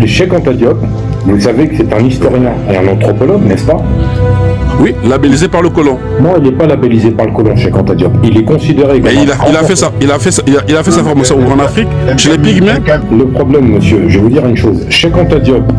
Cheikh Anta Diop, vous savez que c'est un historien et un anthropologue, n'est-ce pas? Oui, labellisé par le colon. Non, il n'est pas labellisé par le colon, Cheikh Anta Diop. Il est considéré comme... Il a fait sa formation en Afrique, chez les Pygmées. Le problème, monsieur, je vais vous dire une chose. Cheikh Anta Diop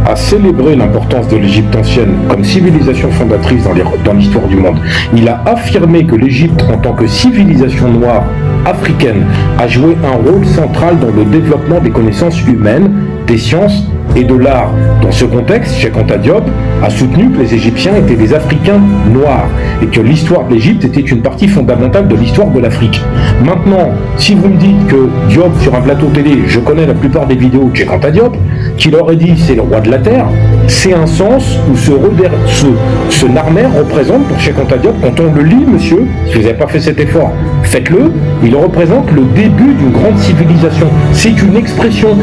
a célébré l'importance de l'Égypte ancienne comme civilisation fondatrice dans l'histoire du monde. Il a affirmé que l'Égypte, en tant que civilisation noire africaine, a joué un rôle central dans le développement des connaissances humaines, des sciences et de l'art. Dans ce contexte, Cheikh Anta Diop a soutenu que les Égyptiens étaient des Africains noirs et que l'histoire de l'Égypte était une partie fondamentale de l'histoire de l'Afrique. Maintenant, si vous me dites que Diop, sur un plateau télé, je connais la plupart des vidéos de Cheikh Anta Diop, qu'il aurait dit c'est le roi de la terre, c'est un sens où ce Narmer représente pour Cheikh Anta Diop, quand on le lit, monsieur, si vous n'avez pas fait cet effort, faites-le, il représente le début d'une grande civilisation. C'est une expression.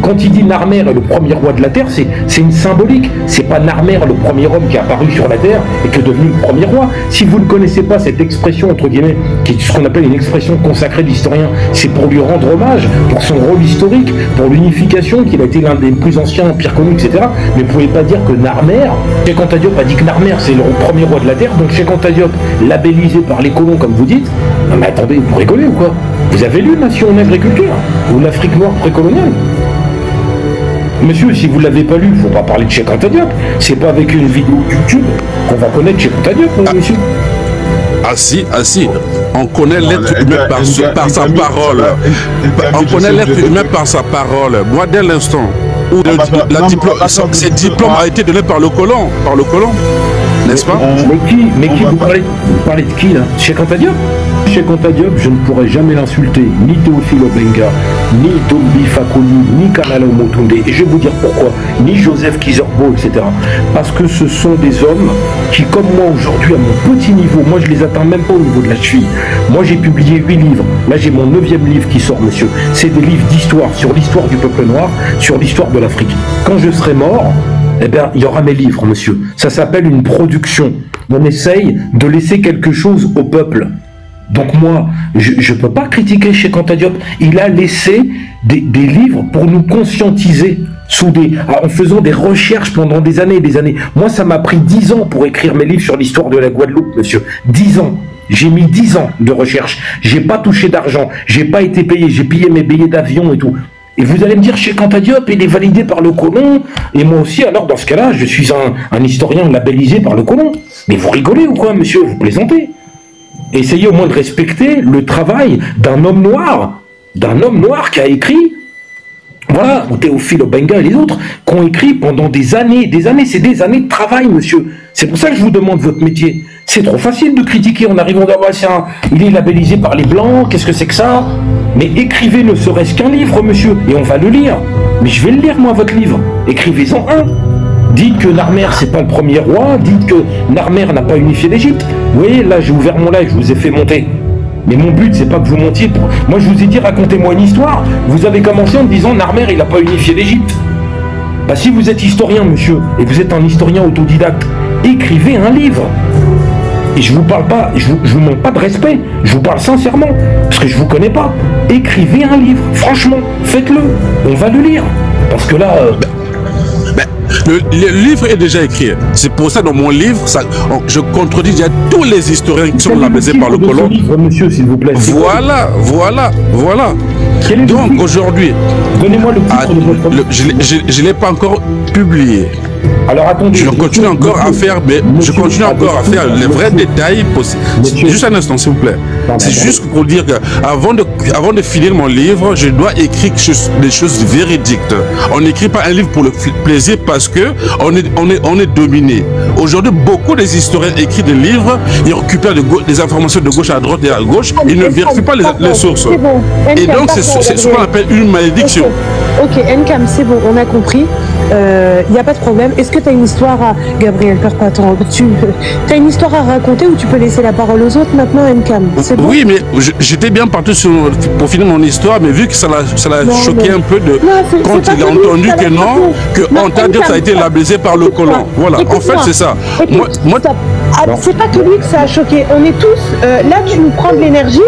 Quand il dit Narmer est le premier roi de la terre, c'est une symbolique. C'est pas Narmer le premier homme qui est apparu sur la terre et qui est devenu le premier roi. Si vous ne connaissez pas cette expression, entre guillemets, qui est ce qu'on appelle une expression consacrée d'historien, c'est pour lui rendre hommage, pour son rôle historique, pour l'unification, qu'il a été l'un des plus anciens empires connus, etc. Mais vous pouvez pas dire que Narmer, Cheikh Anta Diop a dit que Narmer c'est le premier roi de la terre, donc Cheikh Anta Diop, labellisé par les colons comme vous dites. Non mais attendez, vous rigolez ou quoi? Vous avez lu Nation en agriculture ou l'Afrique noire précoloniale? Monsieur, si vous ne l'avez pas lu, il ne faut pas parler de Cheikh Anta Diop. C'est pas avec une vidéo YouTube qu'on va connaître Cheikh Anta Diop, monsieur. Ah si. On connaît l'être humain par sa parole. On connaît l'être humain par sa parole. Moi, dès l'instant où ce diplôme a été donné par le colon, n'est-ce pas? Mais qui vous parlez de qui là? Cheikh Anta Diop? Cheikh Anta Diop, je ne pourrais jamais l'insulter, ni Théophile Obenga, ni Dombi Fakoli, ni Kanala Motunde, et je vais vous dire pourquoi, ni Joseph Kizerbo, etc. Parce que ce sont des hommes qui, comme moi aujourd'hui, à mon petit niveau, moi je les atteins même pas au niveau de la cheville. Moi j'ai publié 8 livres, là j'ai mon 9e livre qui sort, monsieur. C'est des livres d'histoire, sur l'histoire du peuple noir, sur l'histoire de l'Afrique. Quand je serai mort, eh bien, il y aura mes livres, monsieur. Ça s'appelle une production. On essaye de laisser quelque chose au peuple. Donc moi, je ne peux pas critiquer Cheikh Anta Diop. Il a laissé des livres pour nous conscientiser en faisant des recherches pendant des années et des années. Moi, ça m'a pris 10 ans pour écrire mes livres sur l'histoire de la Guadeloupe, monsieur. 10 ans. J'ai mis 10 ans de recherche. J'ai pas touché d'argent. J'ai pas été payé. J'ai payé mes billets d'avion et tout. Et vous allez me dire, Cheikh Anta Diop, il est validé par le colon, et moi aussi, alors dans ce cas-là, je suis un historien labellisé par le colon. Mais vous rigolez ou quoi, monsieur? Vous plaisantez? Essayez au moins de respecter le travail d'un homme noir qui a écrit, voilà, ou Théophile Obenga et les autres, qui ont écrit pendant des années, c'est des années de travail, monsieur. C'est pour ça que je vous demande votre métier. C'est trop facile de critiquer en arrivant d'avoir il est labellisé par les Blancs, qu'est-ce que c'est que ça? Mais écrivez ne serait-ce qu'un livre, monsieur, et on va le lire. Mais je vais le lire, moi, votre livre. Écrivez-en un. Dites que Narmer, c'est pas le premier roi, dites que Narmer n'a pas unifié l'Égypte. Vous voyez, là, j'ai ouvert mon live, je vous ai fait monter. Mais mon but, c'est pas que vous montiez. Moi, je vous ai dit, racontez-moi une histoire. Vous avez commencé en me disant, Narmer, il n'a pas unifié l'Égypte. Bah, si vous êtes historien, monsieur, et vous êtes un historien autodidacte, écrivez un livre. Et je vous parle pas, je vous manque pas de respect, je vous parle sincèrement, parce que je vous connais pas. Écrivez un livre, franchement, faites-le, on va le lire. Parce que là... Le livre est déjà écrit. C'est pour ça dans mon livre, je contredis déjà tous les historiens qui sont labellisés par le colon. Monsieur, s'il vous plaît. Voilà. Donc aujourd'hui, donnez-moi le titre de votre livre. Je ne l'ai pas encore publié. Alors attendez. Je continue encore à faire les vrais détails possibles. Juste un instant, s'il vous plaît. C'est juste pour dire qu'avant de finir mon livre, je dois écrire des choses véridiques. On n'écrit pas un livre pour le plaisir parce que on est dominé. Aujourd'hui, beaucoup des historiens écrivent des livres, ils récupèrent des informations de gauche à droite et à gauche, ils ne vérifient pas les sources. Bon. Et donc, c'est ce qu'on appelle une malédiction. Ok, Nkam, c'est bon, on a compris. il n'y a pas de problème. Est-ce que tu as une histoire à... Gabriel, perds pas ton... Tu as une histoire à raconter ou tu peux laisser la parole aux autres maintenant, Nkam? C'est bon? Oui, mais j'étais bien parti pour finir mon histoire, mais vu que ça l'a choqué un peu quand il a entendu que non, que Anta ça a été labellisé par le colon. Voilà, en fait, c'est ça. Moi, c'est pas que lui que ça a choqué. On est tous... là, tu nous prends de l'énergie.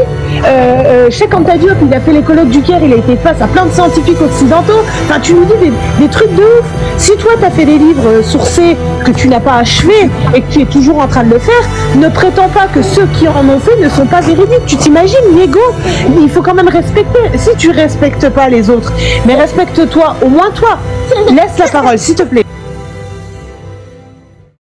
Cheikh Anta Diop, il a fait les colloques du Caire, il a été face à plein de scientifiques occidentaux. Enfin, tu nous dis des trucs de ouf. Si toi, tu as fait des livres sourcés que tu n'as pas achevés et que tu es toujours en train de le faire, ne prétends pas que ceux qui en ont fait ne sont pas véridiques. Tu t'imagines, l'ego, il faut quand même respecter. Si tu respectes pas les autres, mais respecte-toi, au moins toi. Laisse la parole, s'il te plaît.